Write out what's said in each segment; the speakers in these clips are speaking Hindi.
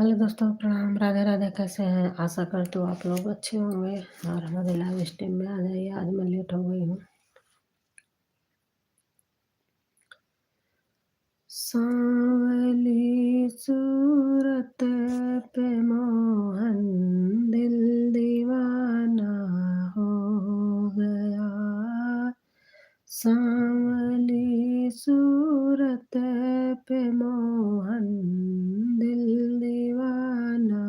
हेलो दोस्तों, प्रणाम। राधे राधे। कैसे हैं? आशा करती हूँ आप लोग अच्छे होंगे और हमारे लाइव स्ट्रीम में आ जाइए। आज मैं लेट हो गई हूँ। सांवली सूरत पे मोहन दिल दीवाना हो गया। सांवली सूरत पे मोहन दिल दीवाना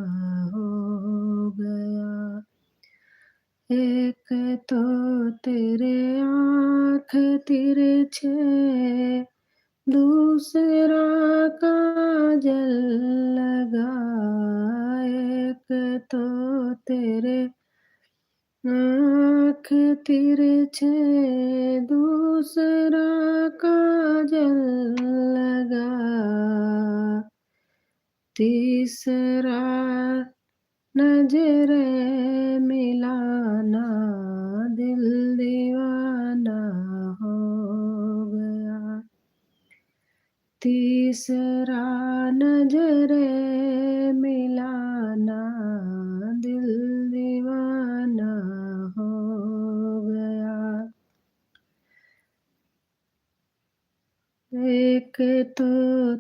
हो गया। एक तो तेरे आँख तिरछे, दूसरा काजल लगा। एक तो तेरे आँख तिरछे, दूसरा काजल लगा। तीसरा नजरे मिलाना, दिल दीवाना हो गया। तीसरा नजरे मिलाना, दिल दीवाना हो गया। एक तो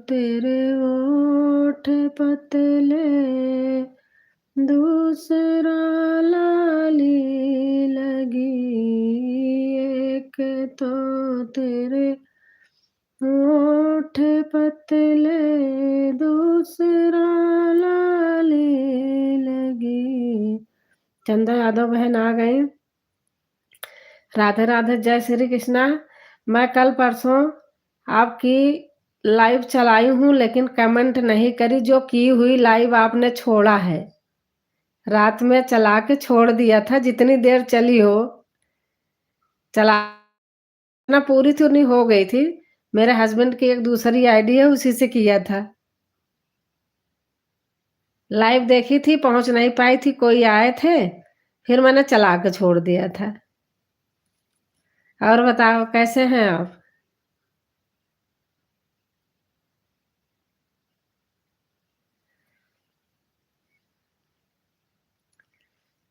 तेरे ओठ पतले, दूसरा लाली लगी। एक तो तेरे ओठ पतले, दूसरा लाली लगी। चंदा यादव बहन आ गई। राधे राधे, जय श्री कृष्णा। मैं कल परसों आपकी लाइव चलाई हूँ लेकिन कमेंट नहीं करी। जो की हुई लाइव आपने छोड़ा है। रात में चला के छोड़ दिया था, जितनी देर चली हो चलाना पूरी तो नहीं हो गई थी। मेरे हस्बैंड की एक दूसरी आईडी है, उसी से किया था। लाइव देखी थी, पहुंच नहीं पाई थी, कोई आए थे, फिर मैंने चला के छोड़ दिया था। और बताओ कैसे हैं आप?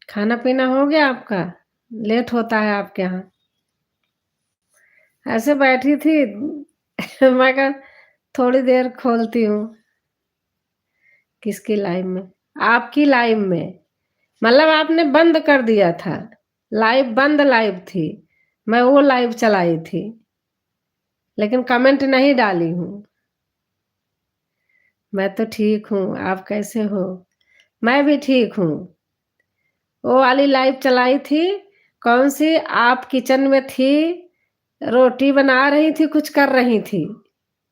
खाना पीना हो गया आपका? लेट होता है आपके यहाँ। ऐसे बैठी थी मैं कहा थोड़ी देर खोलती हूँ। किसकी लाइव में? आपकी लाइव में। मतलब आपने बंद कर दिया था लाइव, बंद लाइव थी। मैं वो लाइव चलाई थी लेकिन कमेंट नहीं डाली हूँ। मैं तो ठीक हूँ, आप कैसे हो? मैं भी ठीक हूँ। वो वाली लाइव चलाई थी, कौन सी? आप किचन में थी, रोटी बना रही थी, कुछ कर रही थी।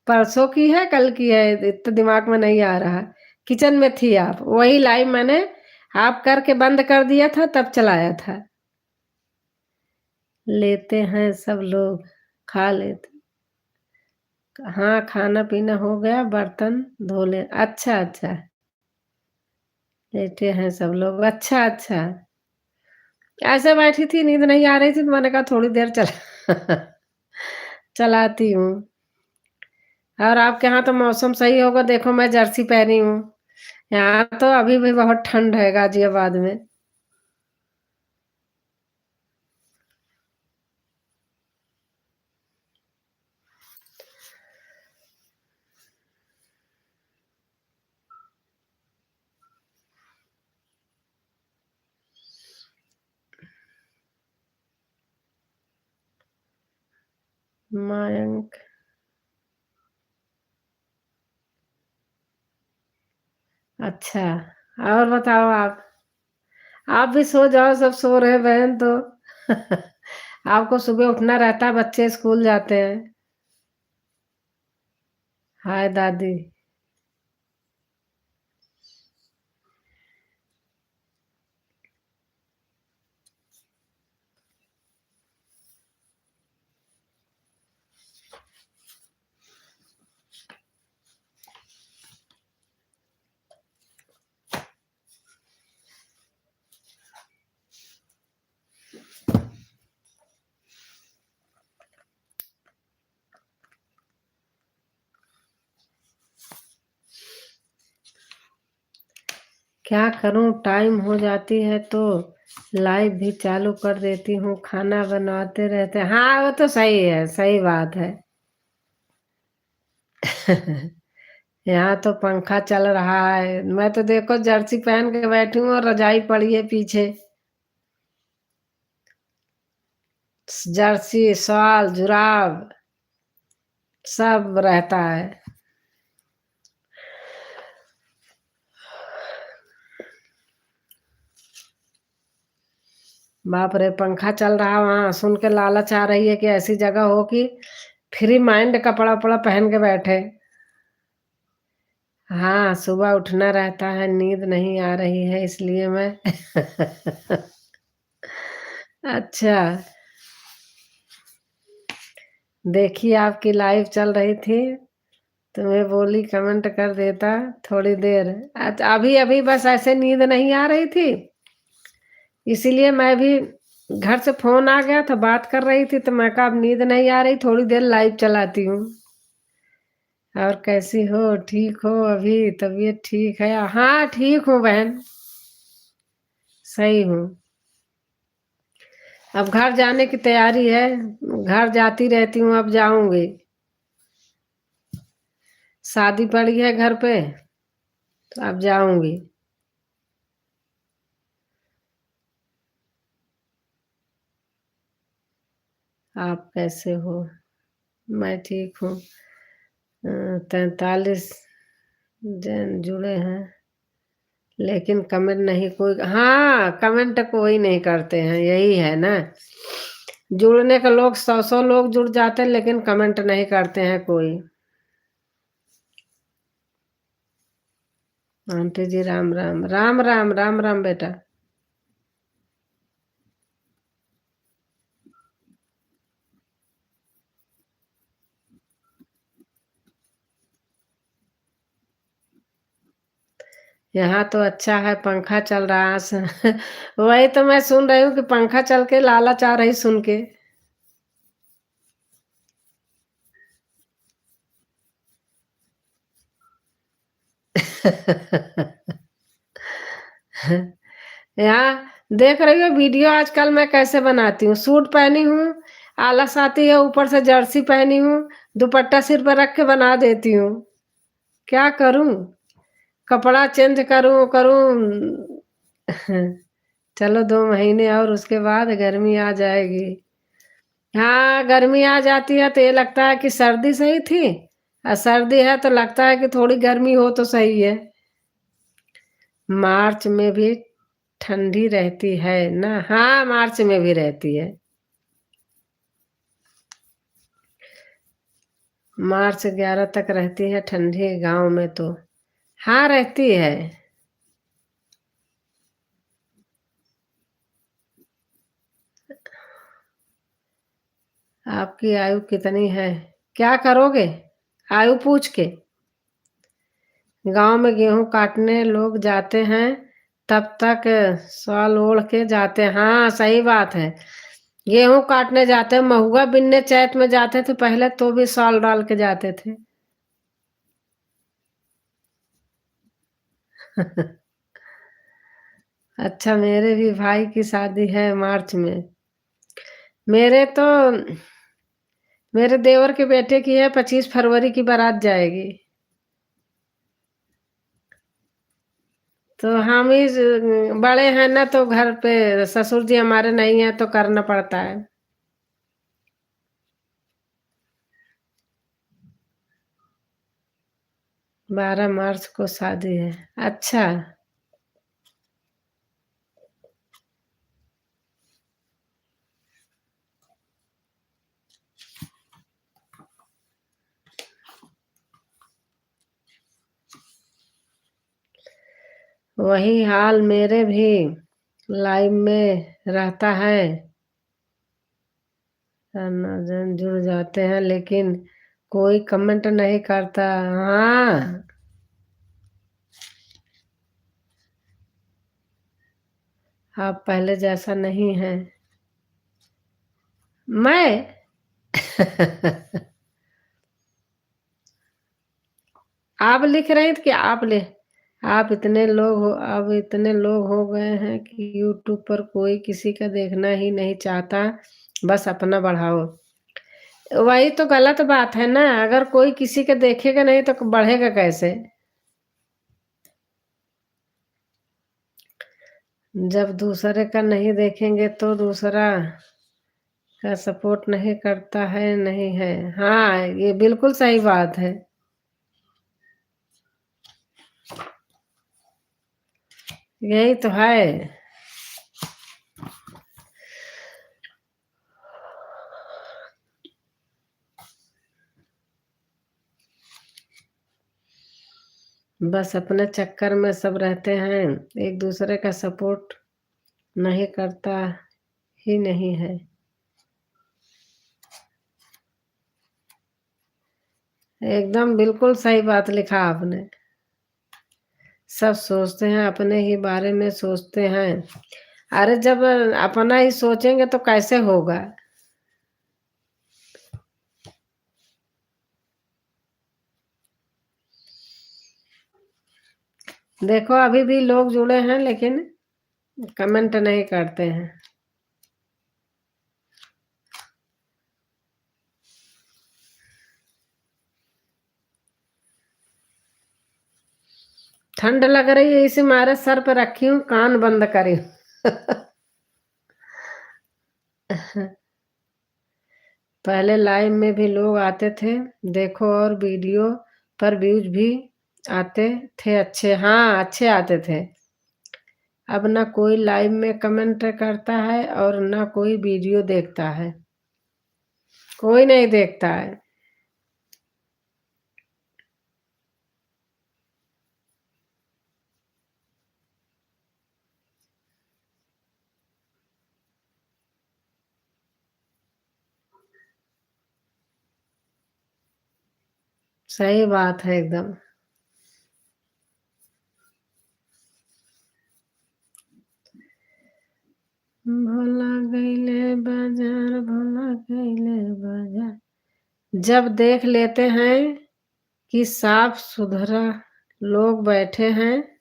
परसों की है, कल की है, इतना दिमाग में नहीं आ रहा। किचन में थी आप, वही लाइव मैंने आप करके बंद कर दिया था, तब चलाया था। लेते हैं सब लोग, खा लेते। हाँ, खाना पीना हो गया, बर्तन धो ले। अच्छा अच्छा, लेटे हैं सब लोग। अच्छा अच्छा। ऐसे बैठी थी, नींद नहीं आ रही थी, तो मैंने कहा थोड़ी देर चला चलाती हूँ। और आपके यहाँ तो मौसम सही होगा, देखो मैं जर्सी पहनी हूँ। यहाँ तो अभी भी बहुत ठंड है गाजियाबाद में। मयंक, अच्छा। और बताओ आप भी सो जाओ, सब सो रहे हैं बहन तो आपको सुबह उठना रहता है, बच्चे स्कूल जाते हैं। हाय दादी। क्या करूं, टाइम हो जाती है तो लाइव भी चालू कर देती हूँ, खाना बनाते रहते। हाँ, वो तो सही है, सही बात है। यहाँ तो पंखा चल रहा है, मैं तो देखो जर्सी पहन के बैठी हूँ और रजाई पड़ी है पीछे। जर्सी, शॉल, जुराब सब रहता है। बाप रे, पंखा चल रहा वहां, सुन के लालच आ रही है कि ऐसी जगह हो कि फ्री माइंड कपड़ा उपड़ा पहन के बैठे। हाँ, सुबह उठना रहता है, नींद नहीं आ रही है इसलिए मैं अच्छा, देखिए आपकी लाइव चल रही थी तो मैं बोली कमेंट कर देता थोड़ी देर। अच्छा, अभी अभी बस ऐसे नींद नहीं आ रही थी, इसीलिए मैं भी घर से फोन आ गया था, बात कर रही थी तो मैं कहा अब नींद नहीं आ रही, थोड़ी देर लाइव चलाती हूँ। और कैसी हो, ठीक हो? अभी तबीयत ठीक है? हाँ, ठीक हूँ बहन, सही हूँ। अब घर जाने की तैयारी है, घर जाती रहती हूँ, अब जाऊंगी। शादी पड़ी है घर पे तो अब जाऊंगी। आप कैसे हो? मैं ठीक हूँ। 43 जन जुड़े हैं लेकिन कमेंट नहीं कोई। हाँ, कमेंट कोई नहीं करते हैं, यही है ना। जुड़ने के लोग 100 लोग जुड़ जाते हैं लेकिन कमेंट नहीं करते हैं कोई। आंटी जी राम राम राम राम राम राम बेटा। यहाँ तो अच्छा है, पंखा चल रहा है वही तो मैं सुन रही हूँ कि पंखा चल के लालच आ रही सुन के यहाँ देख रही हो वीडियो आजकल मैं कैसे बनाती हूँ। सूट पहनी हूँ, आलस आती है, ऊपर से जर्सी पहनी हूँ, दुपट्टा सिर पर रख के बना देती हूँ। क्या करूँ, कपड़ा चेंज करूँ करूँ चलो 2 महीने और उसके बाद गर्मी आ जाएगी। हाँ, गर्मी आ जाती है तो ये लगता है कि सर्दी सही थी, और सर्दी है तो लगता है कि थोड़ी गर्मी हो तो सही है। मार्च में भी ठंडी रहती है ना? हाँ, मार्च में भी रहती है। मार्च 11 तक रहती है ठंडी गांव में तो। हाँ, रहती है। आपकी आयु कितनी है? क्या करोगे आयु पूछ के? गांव में गेहूं काटने लोग जाते हैं, तब तक शॉल ओढ़ के जाते हैं। हाँ, सही बात है। गेहूं काटने जाते, महुआ बिनने चैत में जाते थे पहले, तो भी शॉल डाल के जाते थे अच्छा, मेरे भी भाई की शादी है मार्च में। मेरे तो मेरे देवर के बेटे की है, 25 फरवरी की बारात जाएगी। तो हम ही बड़े हैं ना, तो घर पे ससुर जी हमारे नहीं है तो करना पड़ता है। 12 मार्च को शादी है। अच्छा, वही हाल मेरे भी लाइव में रहता है। जन जुड़ जाते हैं लेकिन कोई कमेंट नहीं करता। हाँ, आप पहले जैसा नहीं है। मैं आप लिख रहे थे कि आप ले? अब इतने लोग हो गए हैं कि यूट्यूब पर कोई किसी का देखना ही नहीं चाहता, बस अपना बढ़ाओ। वही तो गलत बात है ना, अगर कोई किसी का देखेगा नहीं तो बढ़ेगा कैसे? जब दूसरे का नहीं देखेंगे तो दूसरा का सपोर्ट नहीं करता है, नहीं है। हाँ, ये बिल्कुल सही बात है। यही तो है। बस अपने चक्कर में सब रहते हैं, एक दूसरे का सपोर्ट नहीं करता ही नहीं है। एकदम बिल्कुल सही बात लिखा आपने। सब सोचते हैं, अपने ही बारे में सोचते हैं। अरे जब अपना ही सोचेंगे तो कैसे होगा? देखो अभी भी लोग जुड़े हैं लेकिन कमेंट नहीं करते हैं। ठंड लग रही है, इसी मारे सर पे रखी हूँ, कान बंद करी हूँ। पहले लाइव में भी लोग आते थे, देखो, और वीडियो पर व्यूज भी आते थे अच्छे। हाँ, अच्छे आते थे। अब ना कोई लाइव में कमेंट करता है और ना कोई वीडियो देखता है। कोई नहीं देखता है। सही बात है एकदम। भोला गईले बाजार, भोला गईले बाजार। जब देख लेते हैं कि साफ सुथरा लोग बैठे हैं,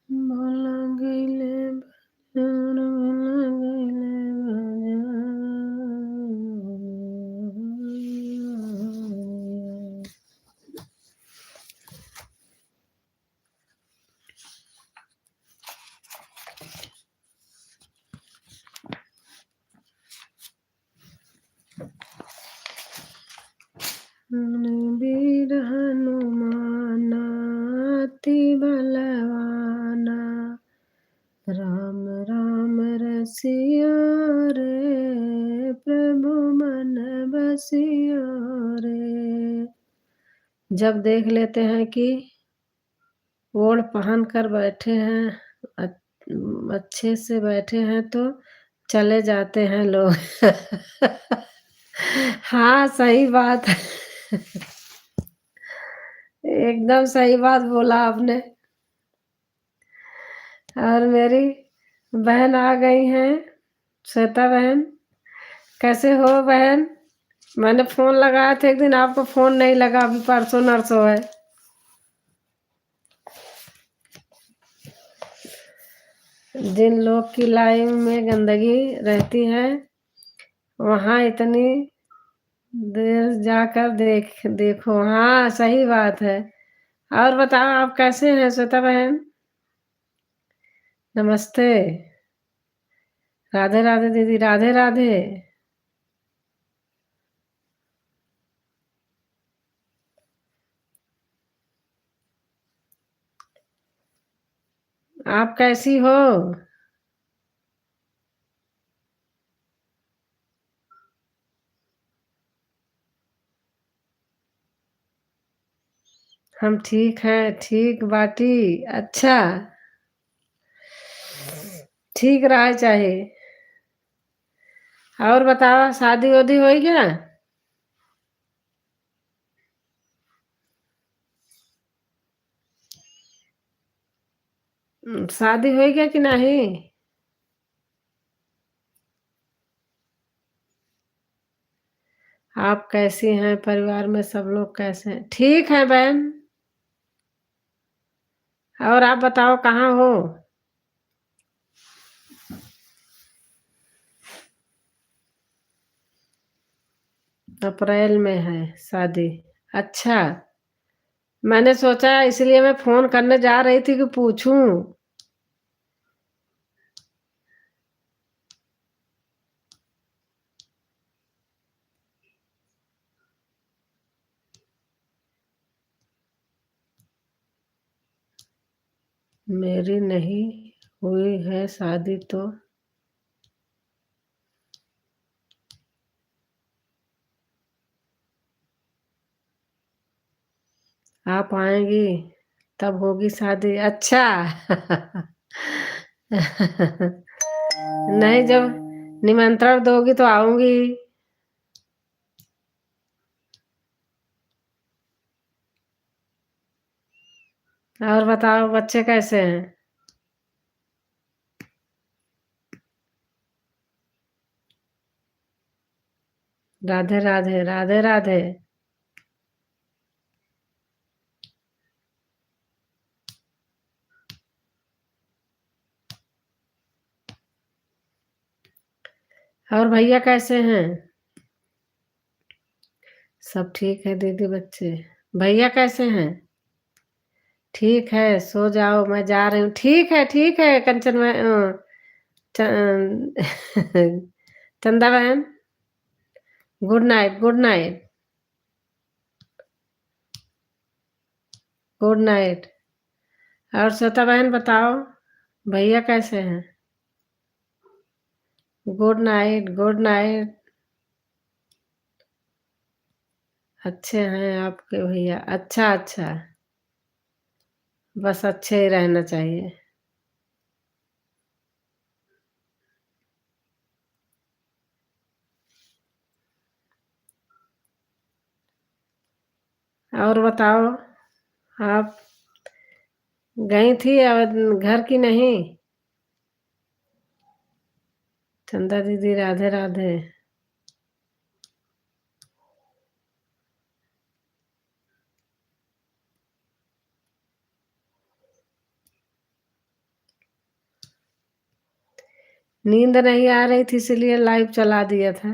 भोला गईले बाजार, भोला गईले बाजार। वीर हनुमानाति बलवाना, राम राम बसिया रे, प्रभु मन बसिया रे। जब देख लेते हैं कि ओढ़ पहन कर बैठे हैं, अच्छे से बैठे हैं तो चले जाते हैं लोग। हाँ, सही बात है। एकदम सही बात बोला आपने। और मेरी बहन आ गई हैं, श्वेता बहन। कैसे हो बहन? मैंने फोन लगाया था एक दिन, आपको फोन नहीं लगा, अभी परसों नरसों है। जिन लोग की लाइफ में गंदगी रहती है, वहां इतनी देर जाकर देखो। हाँ, सही बात है। और बताओ, आप कैसे हैं श्वेता बहन? नमस्ते। राधे राधे दीदी, राधे राधे। आप कैसी हो? हम ठीक हैं, ठीक बाटी। अच्छा, ठीक रहा चाहिए। और बताओ, शादी वादी हो गया? शादी हो गया कि नहीं? आप कैसी हैं? परिवार में सब लोग कैसे हैं? ठीक है बहन। और आप बताओ, कहाँ हो? अप्रैल में है शादी। अच्छा, मैंने सोचा इसलिए मैं फोन करने जा रही थी कि पूछूं। मेरी नहीं हुई है शादी तो। आप आएंगी तब होगी शादी। अच्छा। नहीं, जब निमंत्रण दोगी तो आऊंगी। और बताओ, बच्चे कैसे हैं? राधे राधे, राधे राधे। और भैया कैसे हैं? सब ठीक है दीदी, बच्चे। भैया कैसे हैं? ठीक है, सो जाओ, मैं जा रही हूँ। ठीक है कंचन में चंदा बहन। Good night, good night. Good night. और श्वेता बहन बताओ, भैया कैसे हैं? Good night, good night. अच्छे हैं आपके भैया? अच्छा अच्छा। बस अच्छे ही रहना चाहिए। और बताओ, आप गई थी घर की नहीं? चंदा दीदी, राधे राधे। नींद नहीं आ रही थी इसलिए लाइव चला दिया था।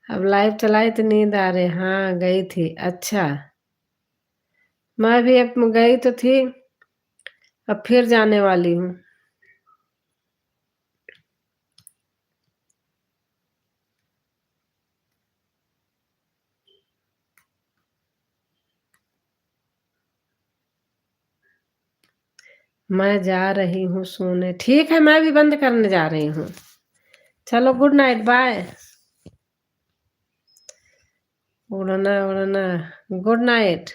अब लाइव चलाई तो नींद आ रही। हाँ, गई थी। अच्छा, मैं भी अब गई तो थी, अब फिर जाने वाली हूँ। मैं जा रही हूँ सोने। ठीक है, मैं भी बंद करने जा रही हूँ। चलो गुड नाइट, बाय। उड़ना उड़ना, गुड नाइट।